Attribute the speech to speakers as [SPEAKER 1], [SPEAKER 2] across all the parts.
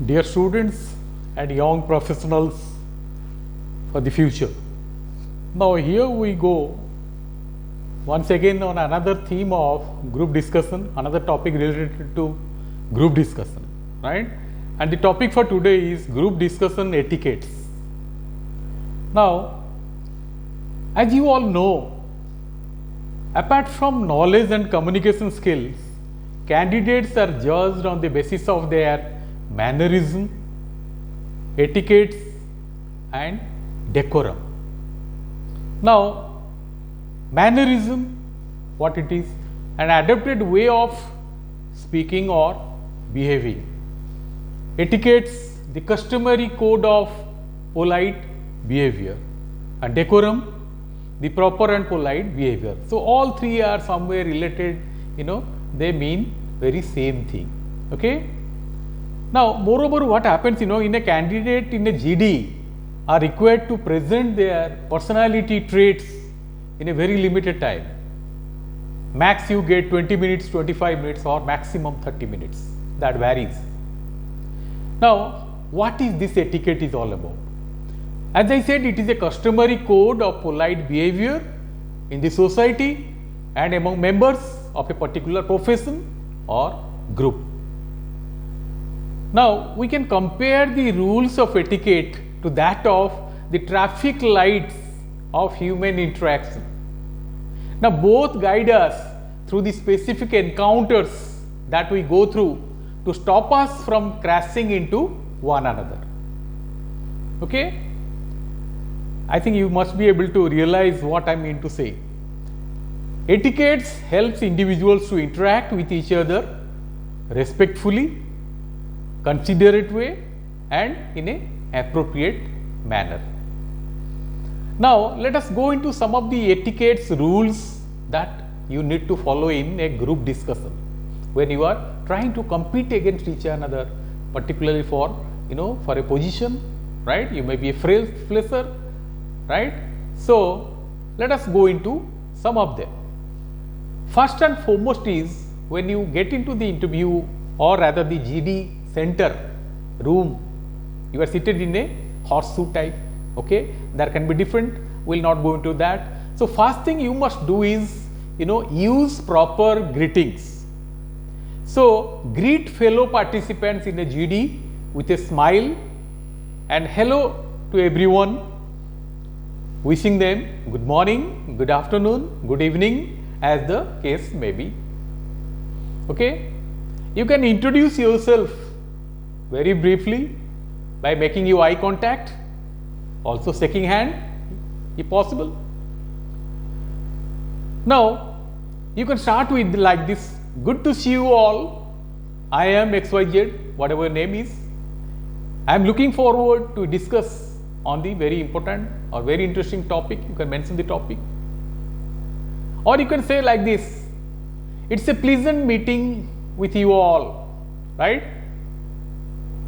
[SPEAKER 1] Dear students and young professionals for the future. Now here we go once again on another theme of group discussion, another topic related to group discussion, right? And the topic for today is group discussion etiquettes. Now, as you all know, apart from knowledge and communication skills, candidates are judged on the basis of their mannerism, etiquettes and decorum. Now, mannerism, what it is? An adapted way of speaking or behaving. Etiquettes, the customary code of polite behavior, and decorum, the proper and polite behavior. So, all three are somewhere related, they mean very same thing, okay. Now, moreover, what happens, in a candidate in a GD are required to present their personality traits in a very limited time. Max you get 20 minutes, 25 minutes or maximum 30 minutes, that varies. Now, what is this etiquette is all about? As I said, it is a customary code of polite behavior in the society and among members of a particular profession or group. Now, we can compare the rules of etiquette to that of the traffic lights of human interaction. Now, both guide us through the specific encounters that we go through to stop us from crashing into one another. Okay? I think you must be able to realize what I mean to say. Etiquettes helps individuals to interact with each other respectfully, considerate way and in a appropriate manner. Now, let us go into some of the etiquettes rules that you need to follow in a group discussion when you are trying to compete against each another, particularly for for a position, right? You may be a fresher, right? So, let us go into some of them. First and foremost is when you get into the interview or rather the GD center room, you are seated in a horseshoe type, okay. There can be different, we will not go into that. So, first thing you must do is use proper greetings. So, greet fellow participants in a GD with a smile and hello to everyone, wishing them good morning, good afternoon, good evening as the case may be, okay. You can introduce yourself very briefly by making your eye contact, also shaking hand if possible. Now, you can start with like this, good to see you all, I am XYZ, whatever your name is. I am looking forward to discuss on the very important or very interesting topic, you can mention the topic. Or you can say like this, it's a pleasant meeting with you all, right?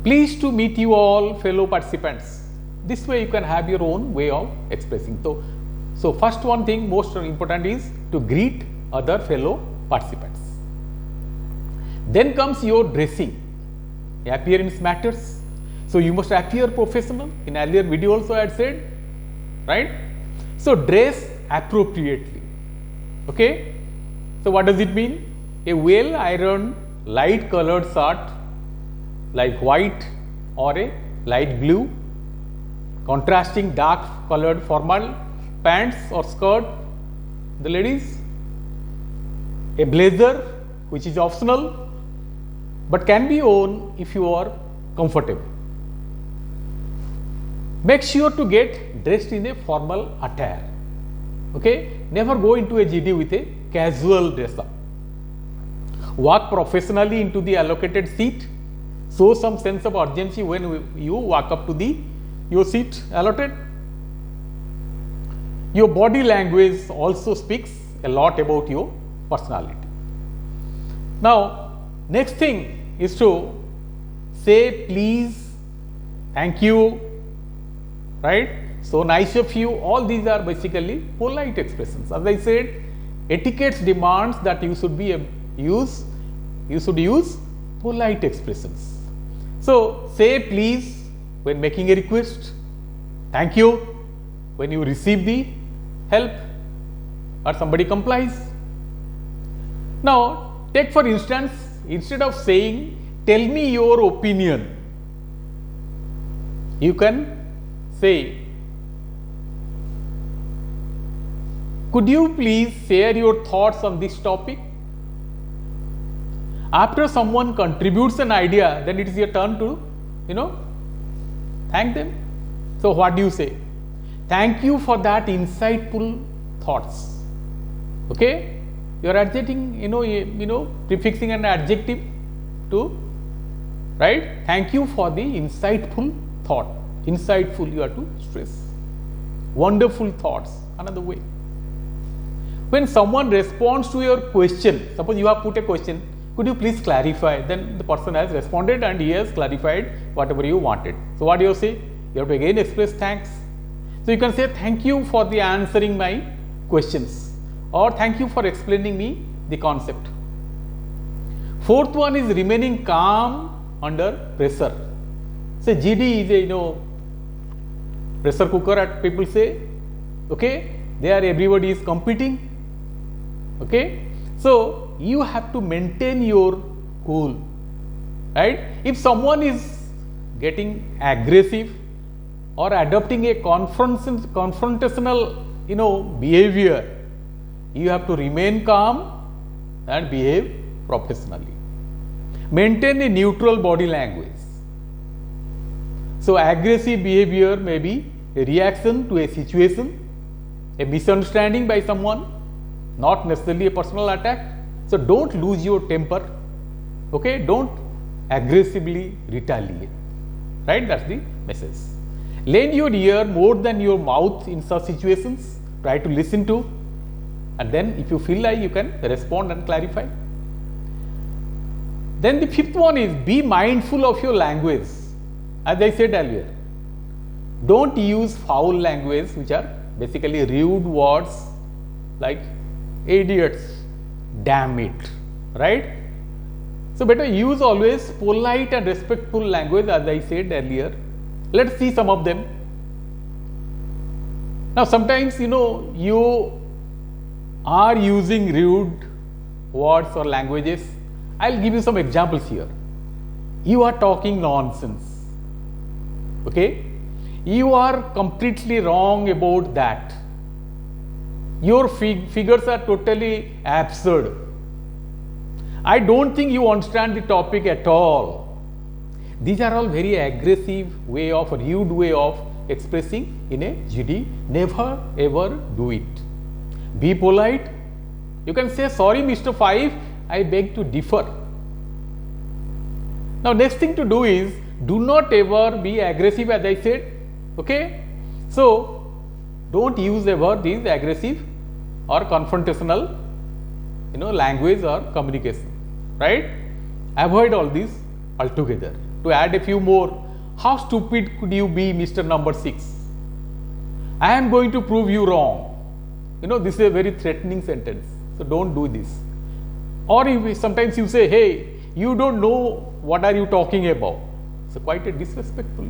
[SPEAKER 1] Pleased to meet you all fellow participants. This way you can have your own way of expressing. So first one thing most important is to greet other fellow participants. Then comes your dressing. Appearance matters. So you must appear professional. In earlier video also I had said, right? So dress appropriately. Okay. So what does it mean? A well ironed light colored shirt like white or a light blue, contrasting dark colored formal pants or skirt, the ladies, a blazer which is optional but can be worn if you are comfortable. Make sure to get dressed in a formal attire, okay. Never go into a GD with a casual dress up. Walk professionally into the allocated seat. Show some sense of urgency when you walk up to your seat allotted. Your body language also speaks a lot about your personality. Now, next thing is to say please, thank you, right? So nice of you, all these are basically polite expressions. As I said, etiquette demands that you should use polite expressions. So say please when making a request, thank you when you receive the help or somebody complies. Now take for instance, instead of saying tell me your opinion, you can say could you please share your thoughts on this topic? After someone contributes an idea, then it is your turn to, thank them. So what do you say? Thank you for that insightful thoughts. Okay? You are adjecting, prefixing an adjective to, right? Thank you for the insightful thought. Insightful you have to stress. Wonderful thoughts, another way. When someone responds to your question, suppose you have put a question, could you please clarify? Then the person has responded and he has clarified whatever you wanted. So what do you say? You have to again express thanks. So you can say thank you for the answering my questions, or thank you for explaining me the concept. Fourth one is remaining calm under pressure. Say GD is a pressure cooker at people say, okay, there everybody is competing. Okay, so you have to maintain your cool, right? If someone is getting aggressive or adopting a confrontational, behavior, you have to remain calm and behave professionally. Maintain a neutral body language. So aggressive behavior may be a reaction to a situation, a misunderstanding by someone, not necessarily a personal attack. So don't lose your temper, okay? Don't aggressively retaliate, right? That's the message. Lend your ear more than your mouth in such situations. Try to listen to, and then if you feel like you can respond and clarify. Then the fifth one is be mindful of your language. As I said earlier, don't use foul language, which are basically rude words like idiots, damn it, right? So better use always polite and respectful language, as I said earlier. Let's see some of them. Now sometimes you are using rude words or languages. I'll give you some examples here. You are talking nonsense, okay? You are completely wrong about that. Your figures are totally absurd. I don't think you understand the topic at all. These are all very aggressive way of, rude way of expressing in a GD. Never ever do it. Be polite. You can say, sorry Mr. 5, I beg to differ. Now next thing to do is, do not ever be aggressive, as I said, okay? So don't use ever these aggressive or confrontational, language or communication, right? Avoid all these altogether. To add a few more, how stupid could you be, Mr. Number 6? I am going to prove you wrong. This is a very threatening sentence. So don't do this. Or sometimes you say, hey, you don't know what are you talking about. So quite a disrespectful,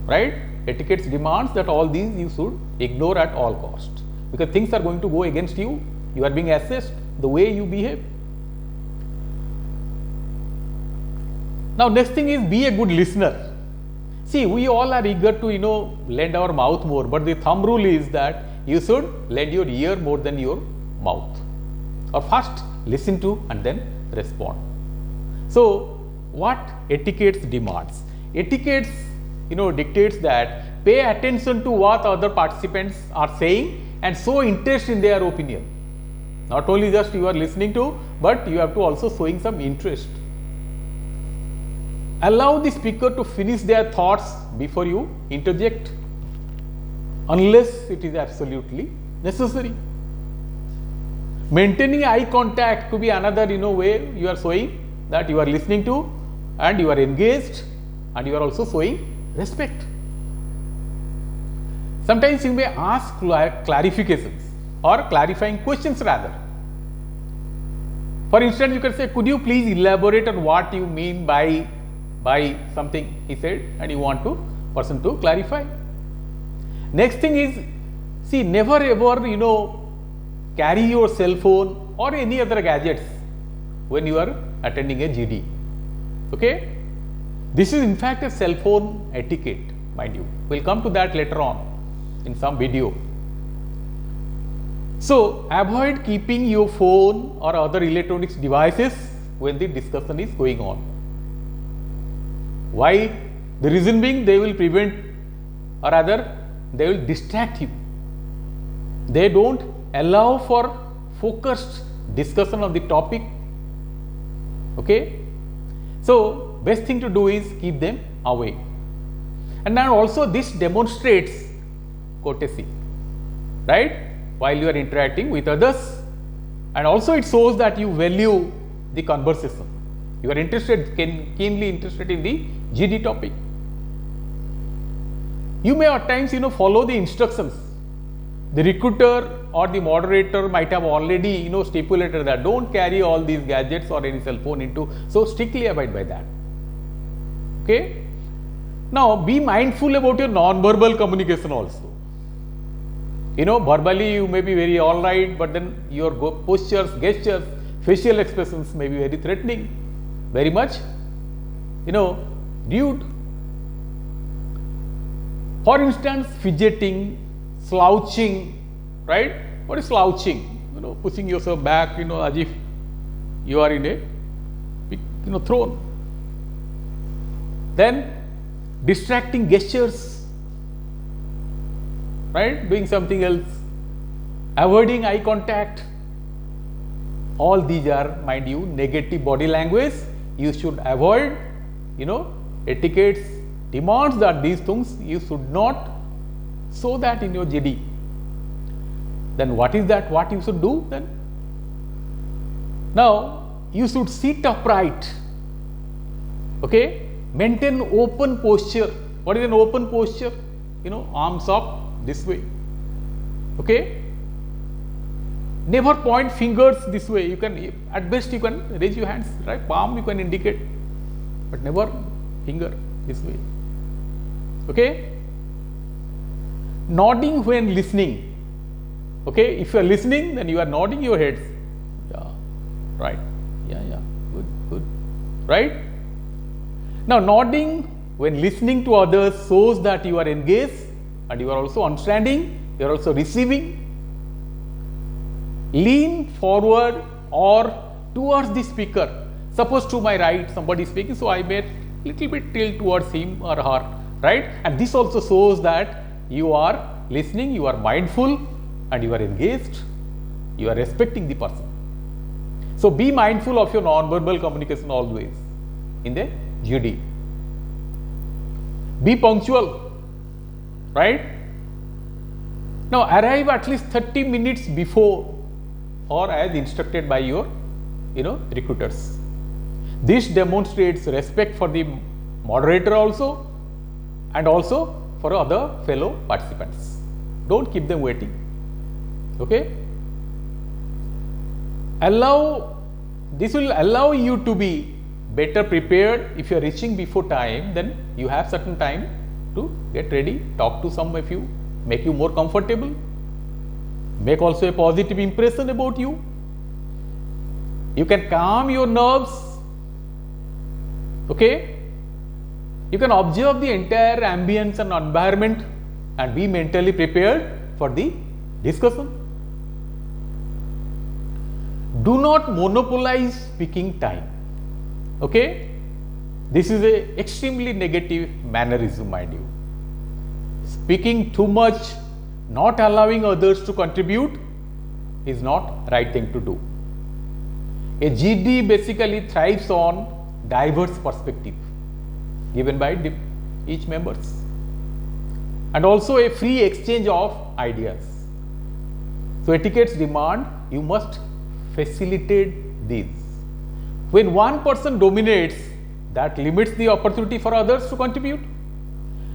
[SPEAKER 1] right? Etiquette demands that all these you should ignore at all cost, because things are going to go against you. You are being assessed the way you behave. Now next thing is be a good listener. See, we all are eager to lend our mouth more, but the thumb rule is that you should lend your ear more than your mouth, or first listen to and then respond. So what etiquette demands? Etiquette dictates that pay attention to what other participants are saying and show interest in their opinion. Not only just you are listening to, but you have to also showing some interest. Allow the speaker to finish their thoughts before you interject, unless it is absolutely necessary. Maintaining eye contact could be another way you are showing that you are listening to and you are engaged and you are also showing respect. Sometimes you may ask clarifications or clarifying questions rather. For instance, you can say, could you please elaborate on what you mean by by something he said and you want to person to clarify. Next thing is, see, never ever carry your cell phone or any other gadgets when you are attending a GD. Okay, this is in fact a cell phone etiquette, mind you. We'll come to that later on in some video. So avoid keeping your phone or other electronics devices when the discussion is going on. Why? The reason being, they will prevent, or rather they will distract you. They don't allow for focused discussion of the topic. Okay, so best thing to do is keep them away. And now also this demonstrates courtesy, right, while you are interacting with others, and also it shows that you value the conversation. You are interested, keenly interested in the GD topic. You may at times follow the instructions. The recruiter or the moderator might have already stipulated that don't carry all these gadgets or any cell phone into, so strictly abide by that. Okay. Now be mindful about your non-verbal communication also. Verbally you may be very alright, but then your postures, gestures, facial expressions may be very threatening, very much rude. For instance, fidgeting, slouching, right? What is slouching? Pushing yourself back, as if you are in a big, throne. Then distracting gestures, right? Doing something else, avoiding eye contact. All these are, mind you, negative body language. You should avoid. Etiquettes demands that these things you should not show that in your GD. Then what is that? What you should do then? Now you should sit upright. Okay, maintain open posture. What is an open posture? Arms up this way. Okay, never point fingers this way. You can, at best you can raise your hands, right? Palm you can indicate, but never finger this way. Okay, nodding when listening. Okay, if you are listening, then you are nodding your heads. Yeah, right. Yeah, good, right? Now nodding when listening to others shows that you are engaged and you are also understanding, you are also receiving. Lean forward or towards the speaker. Suppose to my right somebody is speaking, so I may little bit tilt towards him or her, right? And this also shows that you are listening, you are mindful, and you are engaged, you are respecting the person. So be mindful of your non-verbal communication always in the GD. Be punctual, right? Now arrive at least 30 minutes before or as instructed by your recruiters. This demonstrates respect for the moderator also and also for other fellow participants. Don't keep them waiting. Okay, this will allow you to be better prepared. If you are reaching before time, then you have certain time to get ready, talk to some of you, make you more comfortable, make also a positive impression about you. You can calm your nerves. Okay, you can observe the entire ambience and environment and be mentally prepared for the discussion. Do not monopolize speaking time. Okay, this is a extremely negative mannerism, mind you. Speaking too much, not allowing others to contribute is not right thing to do. A GD basically thrives on diverse perspective given by each members and also a free exchange of ideas. So etiquettes demand you must facilitate these. When one person dominates, that limits the opportunity for others to contribute.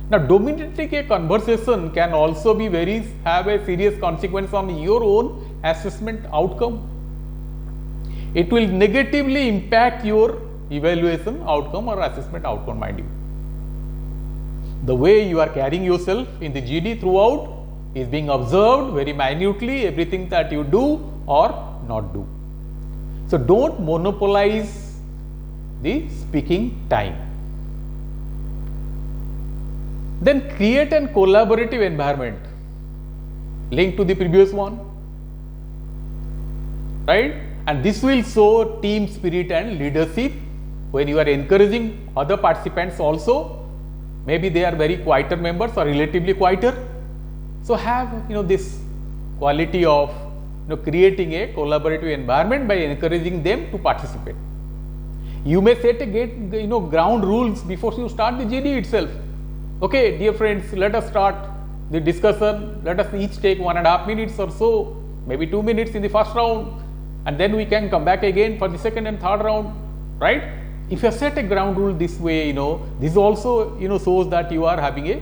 [SPEAKER 1] Now dominating a conversation can also be have a serious consequence on your own assessment outcome. It will negatively impact your evaluation outcome or assessment outcome, mind you. The way you are carrying yourself in the GD throughout is being observed very minutely, everything that you do or not do. So don't monopolize the speaking time. Then create a collaborative environment linked to the previous one, right? And this will show team spirit and leadership when you are encouraging other participants also. Maybe they are very quieter members or relatively quieter. So have this quality of creating a collaborative environment by encouraging them to participate. You may set a ground rules before you start the GD itself. Okay, dear friends, let us start the discussion. Let us each take 1.5 minutes or so, maybe 2 minutes in the first round, and then we can come back again for the second and third round, right? If you set a ground rule this way, this also shows that you are having a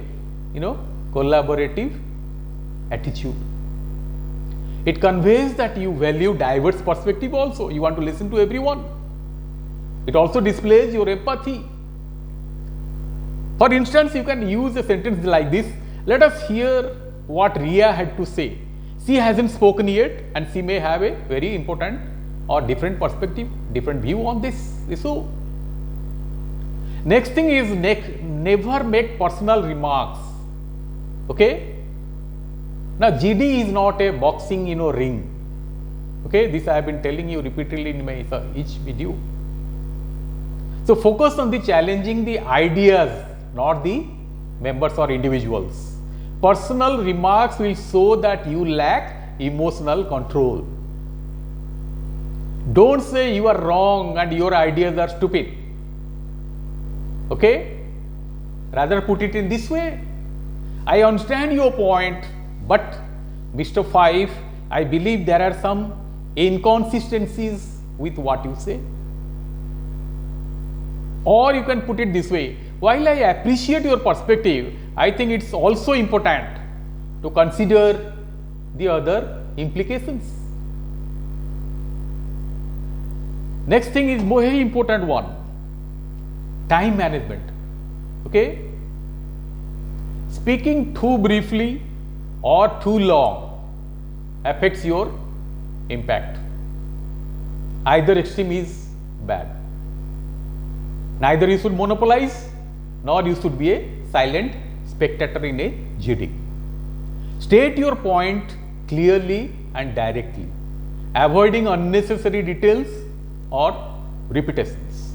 [SPEAKER 1] collaborative attitude. It conveys that you value diverse perspective also. You want to listen to everyone. It also displays your empathy. For instance, you can use a sentence like this. Let us hear what Ria had to say. She hasn't spoken yet and she may have a very important or different perspective, different view on this issue. Next thing is never make personal remarks. Okay. Now GD is not a boxing ring. Okay. This I have been telling you repeatedly in my each video. So focus on the challenging the ideas, not the members or individuals. Personal remarks will show that you lack emotional control. Don't say you are wrong and your ideas are stupid. Okay? Rather put it in this way. I understand your point, but Mr. 5, I believe there are some inconsistencies with what you say. Or you can put it this way. While I appreciate your perspective, I think it's also important to consider the other implications. Next thing is very important one, time management. Okay? Speaking too briefly or too long affects your impact. Either extreme is bad. Neither you should monopolize, nor you should be a silent spectator in a GD. State your point clearly and directly, avoiding unnecessary details or repetitions.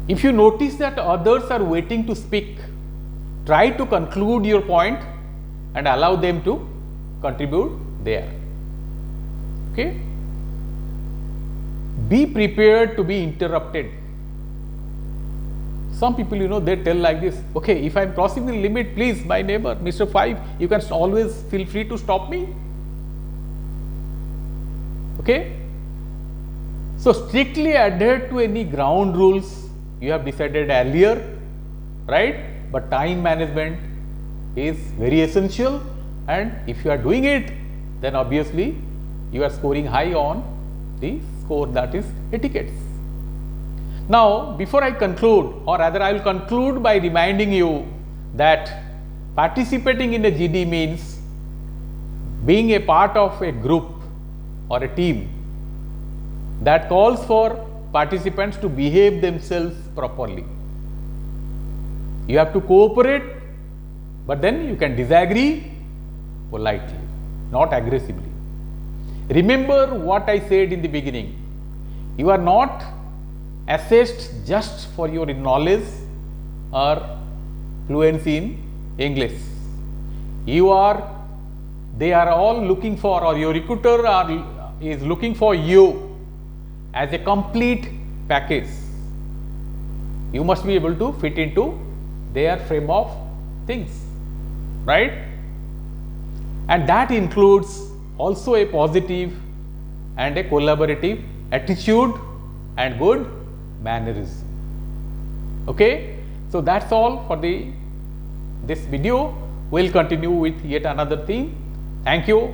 [SPEAKER 1] If you notice that others are waiting to speak, try to conclude your point and allow them to contribute there. Okay? Be prepared to be interrupted. Some people, they tell like this, okay, if I am crossing the limit, please, my neighbor, Mr. 5, you can always feel free to stop me. Okay? So, strictly adhere to any ground rules you have decided earlier, right? But time management is very essential, and if you are doing it, then obviously you are scoring high on the score, that is etiquettes. Now, before I conclude, or rather I will conclude by reminding you that participating in a GD means being a part of a group or a team that calls for participants to behave themselves properly. You have to cooperate, but then you can disagree politely, not aggressively. Remember what I said in the beginning. You are not assessed just for your knowledge or fluency in English. They are all looking for, or your recruiter is looking for you as a complete package. You must be able to fit into their frame of things, right? And that includes also a positive and a collaborative attitude and good mannerism. Okay, so that's all for this video. We'll continue with yet another theme. Thank you.